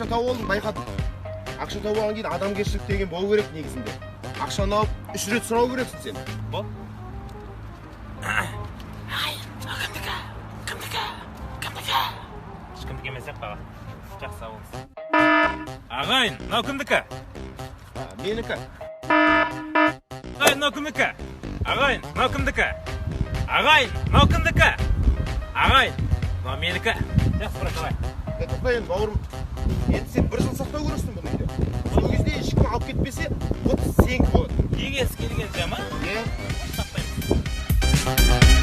ақша тауып алдым, байқадым. Ақша тауып алған кейін адамгершілік деген болу керек негізінде. Ақшаны алып 3 рет сұрау керексің сен. Бол. Кімдікі емес аға. Жақсы сау болыңыз. Ағайын, мынау кімдікі? Менікі. Ағайын, мынау кімдікі? Ағайын, мынау кімдікі? Ағайын, мынау кімдікі? Ағайын, мынау менікі. Жақсы бірақ ағайын. Тоқта енді бауырым, енді сен 1 жыл сақтау керексің бұл үйде. Сол кезде ешкім алып кетпесе, вот сенікі болады. Егесі келген жама? Иә. Сақтаймыз.